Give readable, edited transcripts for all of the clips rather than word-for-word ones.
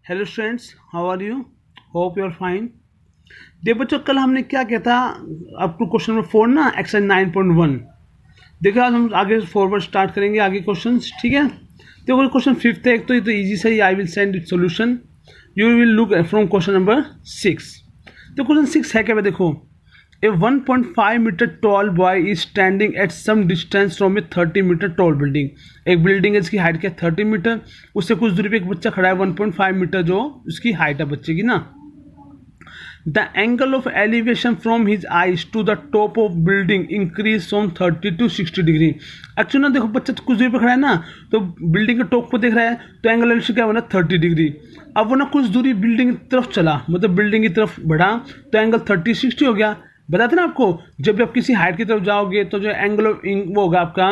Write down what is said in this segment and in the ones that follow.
Hello students, how are you? Hope you are fine. देखो बच्चों, कल हमने क्या किया था अप टू क्वेश्चन नंबर 4 ना, एक्सरसाइज 9.1। देखो आज हम आगे फॉरवर्ड स्टार्ट करेंगे आगे क्वेश्चंस, ठीक है। देखो क्वेश्चन 5 है, एक तो ये तो ईजी से ही I will send it solution. You will look from question number 6। तो क्वेश्चन 6 है क्या? देखो, A 1.5 meter tall boy is standing at some distance from a 30 meter tall building। एक बिल्डिंग है जिसकी हाइट क्या है 30 मीटर, उससे कुछ दूरी पे एक बच्चा खड़ा है 1.5 मीटर, जो उसकी हाइट है बच्चे की ना। The angle of elevation from his eyes to the top of building increase from 30 to 60 degree. Actually ना देखो, बच्चा कुछ दूरी पे खड़ा है ना, तो बिल्डिंग के टॉप को देख रहा है, तो एंगल एलिवेशन क्या बना 30 डिग्री। अब वो ना कुछ दूरी बिल्डिंग की तरफ चला, मतलब बिल्डिंग की तरफ बढ़ा, तो एंगल 30-60 हो गया। बताते ना आपको, जब भी आप किसी हाइट की तरफ जाओगे तो जो एंगल ऑफ वो होगा आपका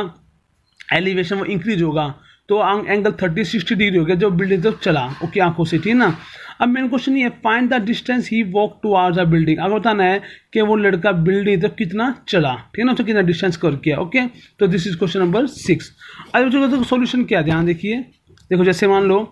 एलिवेशन वो इंक्रीज होगा, तो एंगल 30-60 डिग्री हो गया जो बिल्डिंग तरफ चला ओके आंखों से, ठीक है ना। अब मेन क्वेश्चन ये है, find the distance he walk towards a building. अगर बताना है कि वो लड़का बिल्डिंग तरफ कितना चला, ठीक है ना, उसने कितना डिस्टेंस कवर किया। ओके, तो दिस इज क्वेश्चन नंबर 6। अब बच्चों सोल्यूशन क्या है, ध्यान देखिए। देखो जैसे मान लो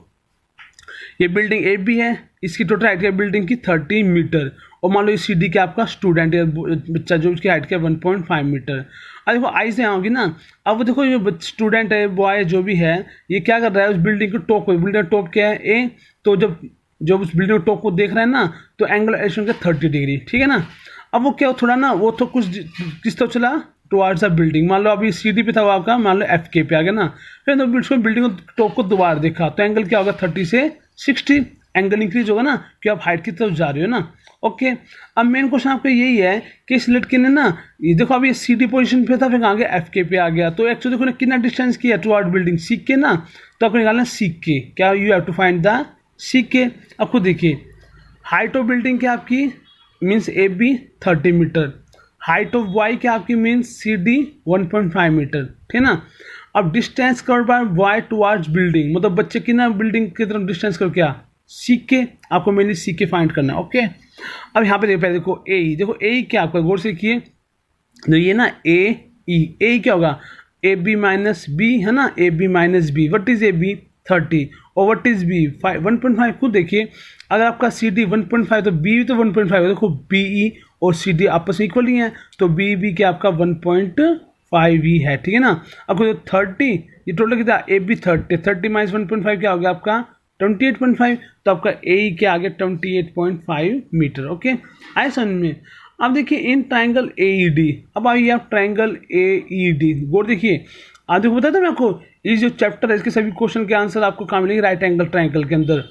ये बिल्डिंग ए बी है, इसकी टोटल हाइट है बिल्डिंग की 30 मीटर, और मान लो इस सी डी का आपका स्टूडेंट है बच्चा, जो उसकी हाइट क्या 1.5 मीटर। अब देखो आई से आओगी ना, अब देखो ये स्टूडेंट है बॉय जो भी है, ये क्या कर रहा है उस बिल्डिंग के टॉप को, बिल्डिंग टॉप क्या है ए, तो जब उस बिल्डिंग के टॉप को देख रहा है ना, तो एंगल एलिवेशन का 30 डिग्री, ठीक है ना। अब वो क्या थोड़ा ना, वो तो कुछ किस तरफ चला टुवार्ड्स अ बिल्डिंग। मान लो अभी सी डी पे था वो आपका, मान लो एफ के पे आ गया ना, फिर तो उसको बिल्डिंग को टॉप को दोबारा देखा, तो एंगल क्या होगा 30 से 60, एंगल इंक्रीज होगा ना, कि आप हाइट की तरफ जा रहे हो ना। ओके, अब मेन क्वेश्चन आपका यही है कि इस लड़के ने ना, ये देखो अभी सी डी पोजिशन पे था, फिर आगे एफ के पे आ गया, तो एक्चुअली देखो ना कितना डिस्टेंस किया टुवर्ड बिल्डिंग सीख के ना, तो आपको निकालना सीख के, क्या you have to find the सीख के। आपको देखिए हाइट ऑफ बिल्डिंग क्या आपकी means A B 30 meter, height of Y क्या आपकी मीन्स सी डी 1.5 मीटर, ठीक है ना। अब distance cover by Y towards building, मतलब बच्चे की ना बिल्डिंग की तरफ डिस्टेंस कर क्या सीख के, आपको मेनली सीख के फाइंड करना है। ओके, अब यहाँ पे देखो ए, देखो ए क्या आपका गौर से देखिए, तो ये ना ए क्या होगा ए बी माइनस बी, है ना, A B minus B. What is A B 30 और वट इज बी 1.5। खुद देखिए, अगर आपका सी डी 1.5 तो बी भी तो 1.5 है। देखो बी ई और सी डी आपस में इक्वल ही है, तो बी बी क्या आपका 1.5 ही है, ठीक है ना। अब 30 ये टोटल कितना ए बी 30 माइनस 1.5 क्या हो गया आपका 28.5, तो आपका ए क्या आ गया 28.5 मीटर। ओके, आए समझ में। अब देखिए in triangle A E D, अब आइए आप ट्राइंगल ए ई डी गौर देखिए। आज देखो बताया था मैं आपको, ये जो चैप्टर है इसके सभी क्वेश्चन के आंसर आपको कहाँ मिलेंगे, राइट एंगल ट्राइंगल के अंदर।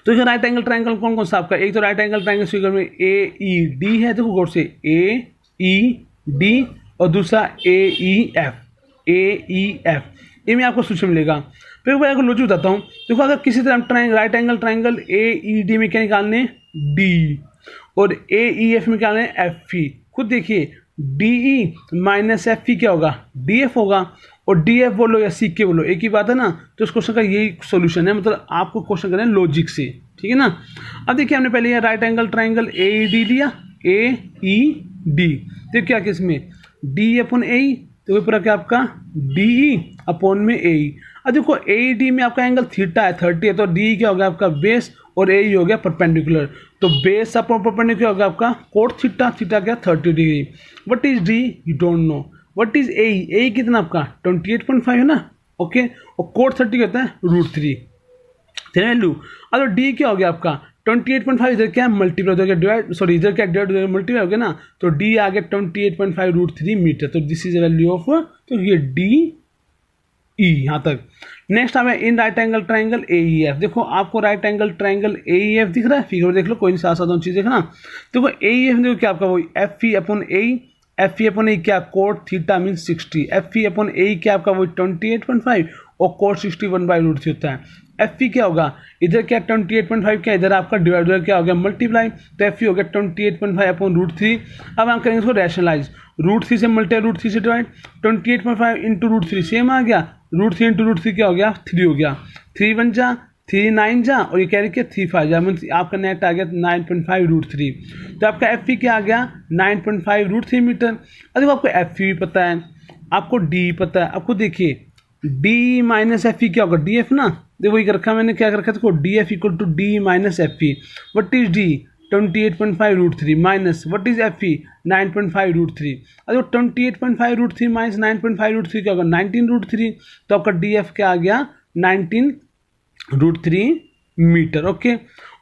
तो ये राइट एंगल ट्राइंगल कौन कौन सा आपका, एक तो राइट एंगल ट्राइंगल फिगर में ए ई डी है, देखो गौर से ए ई डी, और दूसरा ए ई एफ, ये में आपको सोल्यूशन मिलेगा। फिर मैं आपको लॉजिक बताता हूँ। देखो अगर किसी तरह राइट एंगल ट्राइंगल ए ई डी में क्या निकालने डी, और ए ई एफ में क्या निकालने एफ ई। खुद देखिए डी ई माइनस एफ ई क्या होगा डी एफ होगा, और डी एफ बोलो या सी के बोलो एक ही बात है ना। तो इस क्वेश्चन का यही सोल्यूशन है, मतलब आपको क्वेश्चन करना है लॉजिक से, ठीक है ना। अब देखिए हमने पहले राइट एंगल ट्राइंगल ए ई डी लिया, ए ई डी, तो क्या किसमें डी अपॉन ए ई, तो पूरा क्या आपका डी ई अपॉन में ए ई। अब देखो ए डी में आपका एंगल थीटा है 30 है, तो डी क्या हो गया आपका बेस, और ए हो गया परपेंडिकुलर, तो बेस अपॉन परपेंडिकुलर हो गया आपका कोट थीटा, थीटा क्या 30 degree. What is D you don't know, what is a कितना आपका 28.5 है ना। ओके, और कोट 30 कहता है √3 वैल्यू। अब डी क्या हो गया आपका 28.5, इधर क्या है मल्टीप्लाई हो गया डिवाइड, सॉरी इधर क्या डिवाइड मल्टीप्लाई हो गया ना, तो डी आ गया 28.5 √3 मीटर, तो दिस इज वैल्यू ऑफ, तो ये डी ई यहाँ तक। नेक्स्ट हमें इन राइट एंगल ट्राइंगल ए ई एफ, देखो आपको राइट एंगल ट्राइंगल ए ई एफ दिख रहा है, फिगर देख लो, कोई नहीं साथ साथ चीज़ देखना। देखो ए ई एफ देखो क्या आपका वो F E upon A, F E upon A क्या cot theta mean 60, F E upon A क्या आपका वो 28.5, और कोट 61/√3 होता है। एफ ई क्या होगा इधर क्या 28.5 क्या, इधर आपका डिवाइडर क्या हो गया मल्टीप्लाई, तो एफ ई हो गया 28.5 अपॉन √3। अब हम करेंगे इसको रैशनलाइज, √3 से मल्टीप्लाई √3 से डिवाइड, 28.5 इंटू √3 सेम आ गया, √3 इंटू √3 क्या हो गया 3 हो गया, 3 1 जा 3 9 जा, और ये कह रही क्या 3 5 जा, मीन आपका नेट आ गया 9.5 √3, तो आपका एफ ई क्या आ गया 9.5 √3 मीटर। अब देखो आपको एफ ई पता है, आपको डी पता है, आपको देखिए डी माइनस एफ ई क्या होगा, डी एफ ना, देखो वही कर रखा मैंने, क्या कर रखा है देखो, D F equal to D minus F E. What is D, 28.5√3 minus what is F E, 9.5√3। अरे 28.5√3 माइनस 9.5√3 क्या होगा, 19√3। तो आपका डी एफ क्या आ गया, 19√3 मीटर। ओके,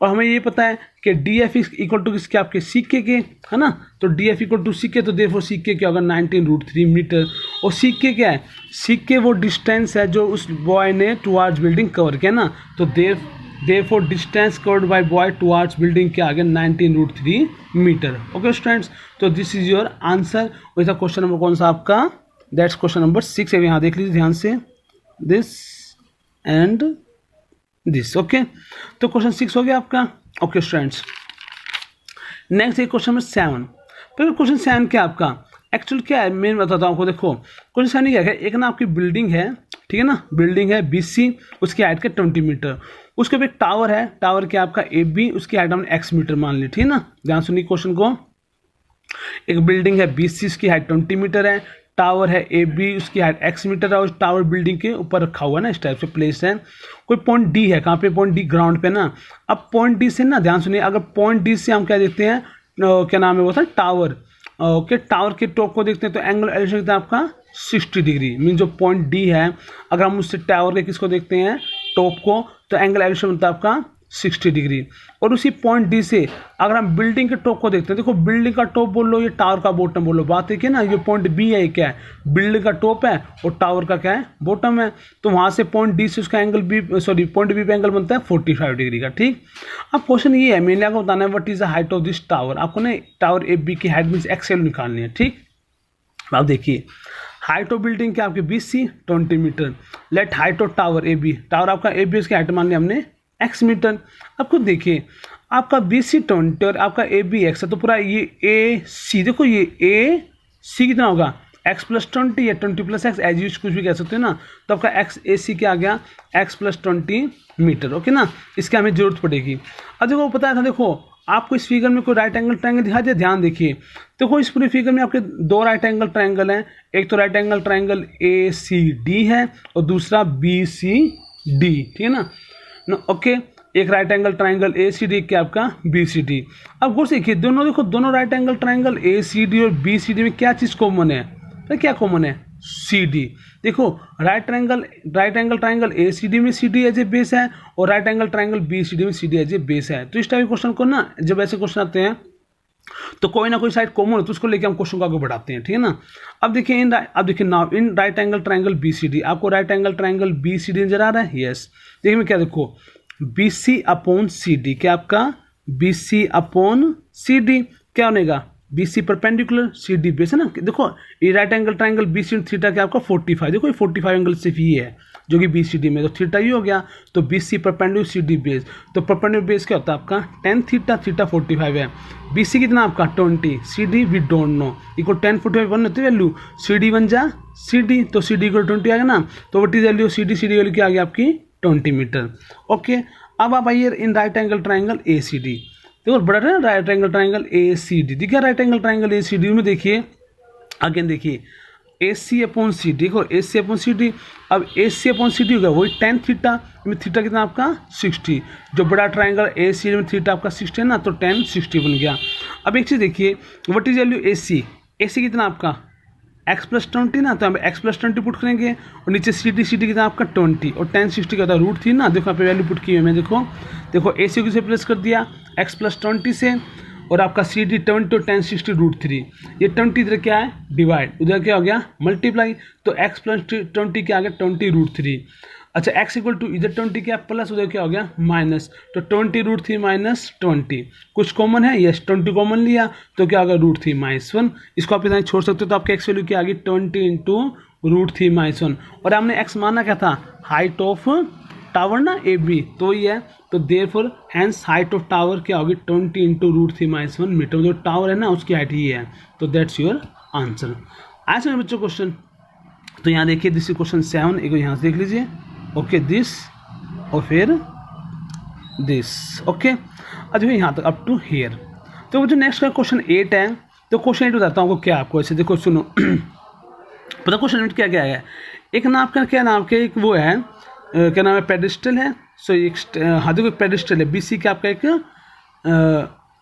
और हमें ये पता है कि डी एफ इक्वल टू किसके, आपके सीके के, है ना। तो D F equal to CK, तो देयरफॉर सीके क्या होगा, 19√3 मीटर। और सीके क्या है, सीके वो डिस्टेंस है जो उस बॉय ने टुवार्ड्स बिल्डिंग कवर किया ना। तो therefore distance covered by boy towards building क्या आ गया, 19√3 मीटर। ओके स्टूडेंट्स, तो दिस इज योर आंसर। वैसा क्वेश्चन नंबर कौन सा आपका, दैट्स क्वेश्चन नंबर 6 है। यहाँ देख लीजिए ध्यान से, दिस एंड दिस। ओके, तो क्वेश्चन 6 हो गया आपका। ओके स्टूडेंट्स, नेक्स्ट है क्वेश्चन नंबर 7। तो क्वेश्चन 7 क्या आपका, एक्चुअल क्या है मैं बताता हूँ आपको। देखो क्वेश्चन 7 क्या है, एक ना आपकी बिल्डिंग है, ठीक है ना, बिल्डिंग है BC, उसकी हाइट का 20 मीटर। उसके ऊपर एक टावर है, टावर क्या आपका AB, उसकी हाइट हमने x मीटर मान ली, ठीक है ना। ध्यान सुनिए क्वेश्चन को, एक बिल्डिंग है BC, उसकी हाइट 20 मीटर है, टावर है AB, उसकी हाइट x मीटर है, और टावर बिल्डिंग के ऊपर रखा हुआ है ना, इस टाइप से प्लेस है। कोई पॉइंट D है, कहाँ पे, पॉइंट D ग्राउंड पे ना। अब पॉइंट D से ना, ध्यान सुनिए, अगर पॉइंट D से हम क्या देखते हैं, क्या नाम है वो था, टावर। ओके, टावर के टॉप को देखते हैं तो एंगल एलिवेशन कितना है आपका, 60 डिग्री। मीन जो पॉइंट D है, अगर हम उससे टावर के किसको देखते हैं, टॉप को, तो एंगल एलिवेशन बनता है आपका 60 डिग्री। और उसी पॉइंट D से अगर हम बिल्डिंग के टॉप को देखते हैं, देखो बिल्डिंग का टॉप बोल लो, ये टावर का बॉटम बोल लो, बात है क्या ना। ये पॉइंट B है, ये क्या है, बिल्डिंग का टॉप है, और टावर का क्या है, बॉटम है। तो वहाँ से पॉइंट D से उसका एंगल पॉइंट B पे एंगल बनता है 45 डिग्री का, ठीक। अब क्वेश्चन ये है, मेनली आपको बताना है what is the height of this tower. आपको ना टावर AB की हाइट मीन्स XL निकालनी है, ठीक। अब देखिए, हाइट ऑफ बिल्डिंग क्या आपकी BC 20 मीटर, let height of tower AB, tower आपका AB उसकी हाइट मान लिया हमने x मीटर। अब खुद देखिए, आपका BC 20 और आपका AB x है, तो पूरा ये AC, देखो ये AC कितना होगा, x प्लस 20 या 20 प्लस x, एज यूज कुछ भी कह सकते हैं ना। तो आपका x AC क्या आ गया, x प्लस 20 मीटर। ओके ना, इसकी हमें जरूरत पड़ेगी। अब देखो पता था, देखो आपको इस फिगर में कोई राइट एंगल ट्रायंगल दिखा दिया, ध्यान देखिए। देखो इस पूरी फिगर में आपके दो राइट एंगल ट्रायंगल हैं, एक तो राइट एंगल ट्रायंगल ACD है और दूसरा BCD, ठीक है ना। ओके, एक राइट एंगल ट्रायंगल ACD क्या आपका BCD। अब गौर से देखिए, दोनों देखो, दोनों राइट एंगल ट्रायंगल ACD और BCD में क्या चीज़ कॉमन है, तो क्या कॉमन है, CD। देखो राइट एंगल ट्रायंगल ACD में CD एज ए बेस है, और राइट एंगल ट्रायंगल BCD में CD एज ए बेस है। तो इस टाइप के क्वेश्चन को ना, जब ऐसे क्वेश्चन आते हैं तो कोई ना कोई साइड कॉमन हो, तो उसको लेके हम क्वेश्चन को आगे बढ़ाते हैं, ठीक है ना। अब देखिए now in right angle triangle BCD, आपको राइट एंगल ट्रायंगल BCD नजर आ रहा है, यस। देखिए मैं क्या, देखो BC अपॉन CD, क्या आपका BC अपॉन CD क्या बनेगा, BC परपेंडिकुलर, CD बेस है ना। देखो ये right angle triangle BC theta क्या आपका 45, देखो ये 45 एंगल सिर्फ ये है जो कि BCD में, तो थीटा ये हो गया। तो BC परपेंडिकुलर CD बेस, तो परपेंडिकुलर बेस क्या होता है आपका tan थीटा, थीटा 45 है। BC कितना आपका 20, CD we don't know, equal tan 45 one होती है वैल्यू, CD बन जा CD, तो CD इक्वल 20 आ गया ना। तो what is value CD value क्या आ गया आपकी 20 मीटर। ओके, अब आप आइए इन राइट एंगल ट्रायंगल ACD, देखो बड़ा है ना राइट एंगल ट्रायंगल ACD, देखिए राइट एंगल ट्रायंगल ACD में देखिए, अगेन देखिए AC अपॉन CD, देखो AC अपॉन CD। अब AC अपॉन CD होगा वही tan थीटा, में थीटा कितना आपका 60, जो बड़ा ट्रायंगल ACD में थीटा आपका 60 है ना, तो tan 60 बन गया। अब एक चीज़ देखिए, व्हाट इज वैल्यू AC कितना आपका x प्लस 20 ना, तो हम x प्लस 20 पुट करेंगे, और नीचे CD कितना आपका 20, और tan 60 का होता है √3 ना। देखो यहाँ पे वैल्यू पुट की है मैं, देखो AC को से प्लस कर दिया x प्लस 20 से, और आपका CD 20 और tan 60 √3, ये 20 इधर क्या है डिवाइड, उधर क्या हो गया मल्टीप्लाई, तो x प्लस 20 क्या आ गया 20 √3। अच्छा x इक्वल टू इधर 20 क्या प्लस, उधर क्या हो गया माइनस, तो 20 √3 माइनस 20, कुछ कॉमन है, यस 20 कॉमन लिया, तो क्या होगा √3 माइनस 1। इसको आप इतना छोड़ सकते हो, तो आपके x वैल्यू क्या आ गई 20 इंटू √3 माइनस 1। और हमने x माना क्या था, हाइट ऑफ टावर ना AB, तो ये है, तो therefore hence height of tower क्या होगी 20 इंटू √3 माइनस 1 मीटर। जो टावर है ना उसकी हाइट ये है, तो दैट्स योर आंसर। आंसर बच्चों क्वेश्चन, तो यहाँ देखिए दिस इज क्वेश्चन 7, एक यहाँ से देख लीजिए। ओके दिस और फिर दिस, ओके। अब देखिए यहाँ तक अप टू हेयर। तो जो नेक्स्ट का क्वेश्चन 8 है, तो क्वेश्चन 8 बताता हूँ आपको क्या, आपको ऐसे देखो सुनो पता क्वेश्चन 8 क्या क्या है, एक ना आपका क्या नाम के एक वो है क्या नाम है, पेडिस्टल है। सो एक हाँ देखो पेडिस्टल है, बीसी का आपका एक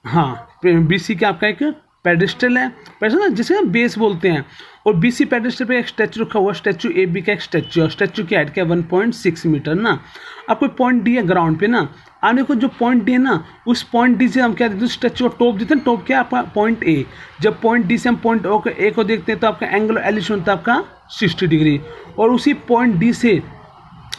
हाँ बीसी का आपका एक पेडिस्टल है, पैसा ना जिसे हम बेस बोलते हैं। और बीसी पेडिस्टल पे एक स्टैचू रखा हुआ, स्टैचू ए बी का एक स्टैचू है। स्टैचू की हाइट क्या है 1.6 मीटर ना। अब कोई पॉइंट डी है ग्राउंड पे ना, आपने को जो पॉइंट डी है ना, उस पॉइंट डी से हम क्या देते हैं, स्टैचू का टॉप देते हैं। टॉप क्या है आपका पॉइंट ए। जब पॉइंट डी से हम पॉइंट ए को देखते हैं तो आपका एंगल एलिवेशन होता है आपका 60 डिग्री। और उसी पॉइंट डी से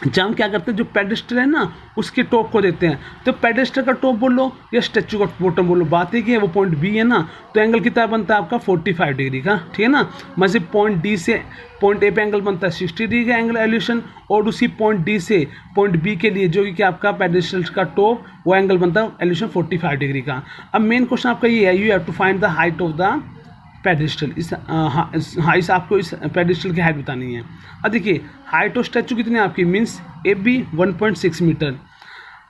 जब हम क्या करते हैं, जो पेडेस्टल है ना उसके टॉप को देते हैं। तो पेडेस्टल का टॉप बोलो या स्टैचू का बॉटम बोलो, बात है कि वो पॉइंट बी है ना, तो एंगल कितना बनता है आपका 45 डिग्री का, ठीक है ना। मतलब पॉइंट डी से पॉइंट ए पे एंगल बनता है 60 डिग्री का एंगल एलिवेशन, और उसी पॉइंट डी से पॉइंट बी के लिए जो कि आपका पेडेस्टल का टॉप वो एंगल बनता है एलिवेशन 45 डिग्री का। अब मेन क्वेश्चन आपका ये है, you have to find the height of the pedestal. इस आपको इस पेडिस्टल की हाइट बतानी है। अब देखिए हाइट ऑफ स्टैचू कितनी है आपकी, means A B 1.6 meter.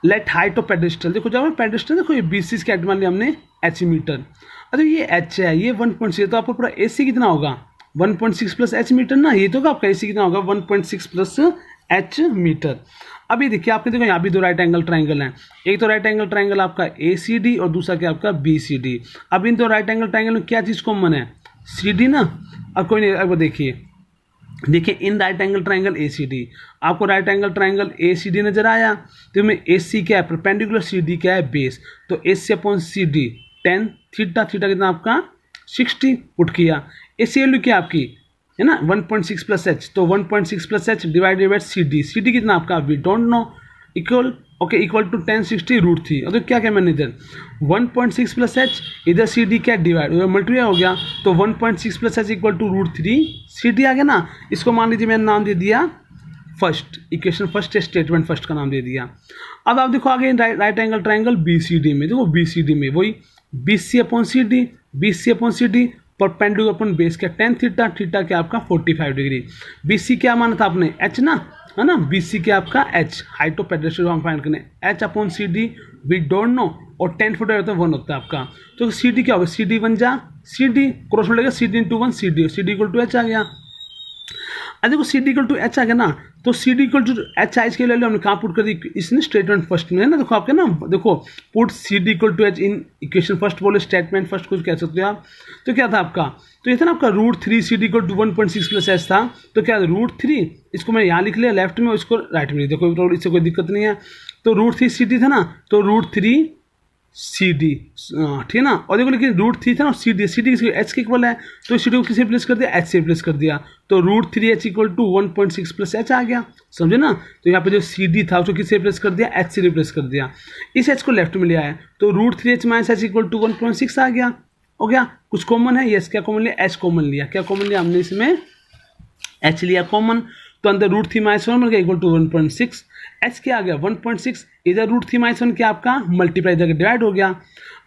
Let height of pedestal, देखो जब पेडिस्टल देखो ये बी सी की हाइट मान लिया हमने एच मीटर। अरे ये एच है, ये 1.6, तो आपको पूरा ए सी कितना होगा 1.6 प्लस एच मीटर ना, ये तो आपका ए सी कितना होगा 1.6 प्लस एच मीटर। अभी देखिए आपके देखो यहाँ भी दो राइट एंगल ट्राइंगल हैं, एक तो राइट एंगल ट्राइंगल आपका ए सी डी और दूसरा क्या आपका बी सी डी। अब इन दो राइट एंगल ट्राइंगल में क्या चीज़ कॉमन है, सी डी ना। अब कोई नहीं, अब देखिए in right angle triangle A C D, आपको right angle triangle A C D नजर आया, तो में ए सी क्या है परपेंडिकुलर, सी डी क्या है बेस, तो A C upon C D 10 theta, theta कितना आपका 60 पुट किया। ए सी वैल्यू क्या आपकी है ना 1.6 प्लस एच, तो 1.6 plus H divided by C D, C D कितना आपका we don't know, equal okay equal to 1060√3। और तो क्या क्या मैंने इधर 1.6 प्लस एच, इधर सी डी क्या डिवाइड मल्टीप्लाई हो गया, तो 1.6 plus H equal to √3 C D आ गया ना। इसको मान लीजिए मैंने नाम दे दिया first equation, first statement first का नाम दे दिया। अब आप देखो आगे right angle triangle B C D में, देखो बी सी डी में वही B C upon C D, B C upon C D perpendicular upon base क्या 10 थीटा, थीटा क्या आपका 45 डिग्री। बी सी क्या माना था आपने एच ना, है ना, बी सी क्या आपका एच, हाइट ऑफ पेडेस्टल हम फाइंड करने, H upon C D we don't know, और 10 फुट होता है 1 होता है आपका, तो सी डी क्या होगा सी डी बन जा सी डी क्रॉस मिलेगा C D into 1 C D, C D equal to H आ गया। अब देखो C D equal to H आ गया ना, तो C D equal to H आई के वैल्यू हमने कहाँ पुट कर दी, इसने स्टेटमेंट फर्स्ट में है ना। देखो आपके ना देखो put C D equal to H in equation first, बोले स्टेटमेंट फर्स्ट कुछ कह सकते हो आप। तो क्या था आपका, तो ये था ना आपका √3 C D equal to 1.6 plus H था, तो क्या √3 इसको मैं यहाँ लिख लिया लेफ्ट में, इसको राइट में, देखो इससे कोई दिक्कत नहीं है। तो √3 सी डी था ना, तो √3 सी डी ठीक है ना। और देखो लेकिन √3 था ना, सी डी एच के इक्वल है, तो सी डी को किसे रिप्लेस कर दिया एच से रिप्लेस कर दिया, तो √3h equal to 1.6 plus H आ गया, समझे ना। तो यहाँ पे जो सी डी था उसको किससे रिप्लेस कर दिया एच से रिप्लेस कर दिया, इस एच को लेफ्ट में लिया है, तो √3h minus H equal to 1.6 आ गया। हो गया कुछ कॉमन है, यस क्या कॉमन लिया एच कॉमन लिया, क्या कॉमन लिया हमने इसमें एच लिया कॉमन, तो अंदर √3 माइनस 1 मिल गया इक्वल टू 1.6, एच क्या आ गया 1.6, इधर √3 माइनस 1 क्या आपका मल्टीप्लाई इधर डिवाइड हो गया।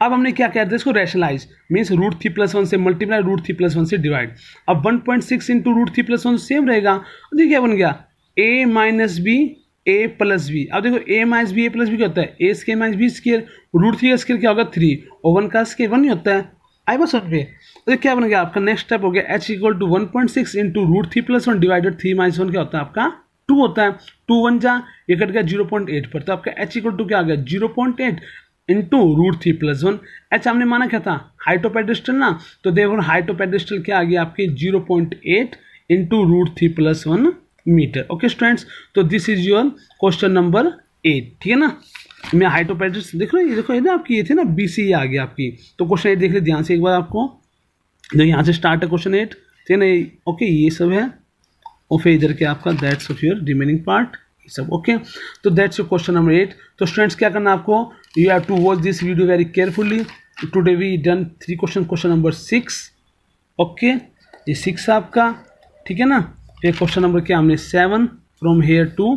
अब हमने क्या कहते हैं इसको रैशनलाइज, मीन्स √3 प्लस 1 से मल्टीप्लाई √3 प्लस 1 से डिवाइड। अब 1.6 इंटू √3 प्लस 1 सेम रहेगा, देखिए क्या बन गया a minus B A plus B. अब देखो a minus B A plus B क्या होता है A square minus B square, √3 का स्केयर क्या होगा 3 और 1 का स्केयर 1 नहीं होता है, आई बस समझ पे। तो क्या बन गया आपका नेक्स्ट स्टेप हो गया h equal to 1.6 into √3 plus 1 divided 3 minus 1 क्या होता है आपका 2 होता है, 2 1 जा ये कट गया 0.8 पर, तो आपका h इक्वल टू क्या आ गया 0.8 इंटू √3 प्लस 1। एच हमने माना क्या था हाइट ऑफ पेडेस्टल ना, तो देखो हाइट ऑफ पेडेस्टल क्या आ गया आपकी 0.8 into √3 plus 1 metre. Okay students, तो this is your question number 8, ठीक है ना। मैं हाइट ऑफ पेडेस्टल देख रहा हूँ, ये देखो ये ना आपकी ये थे ना बी सी आ गया आपकी, तो क्वेश्चन 8 देख ले ध्यान से एक बार आपको, जो यहाँ से स्टार्ट है क्वेश्चन 8 ठीक है ना। ओके ये सब है और फिर इधर के आपका that's of your remaining part ये सब। ओके तो दैट्स योर क्वेश्चन नंबर 8। तो स्टूडेंट्स क्या करना आपको, you have to watch this video very carefully. Today we done 3 question, question number 6 okay ये 6 आपका ठीक है ना। फिर क्वेश्चन नंबर क्या हमने 7 from here to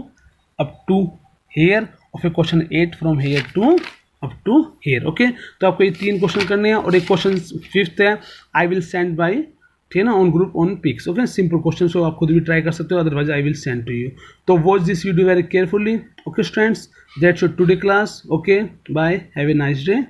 up to here, और फिर question 8 from here to up to here. Okay तो आपको ये 3 क्वेश्चन करने हैं, और एक क्वेश्चन 5th है आई विल सेंड बाई ठीक है ना on group on pics. Okay simple question हो, आप खुद भी ट्राई कर सकते हो, otherwise I will send to you. तो watch this video very carefully. Okay students that's your today class. Okay bye, have a nice day.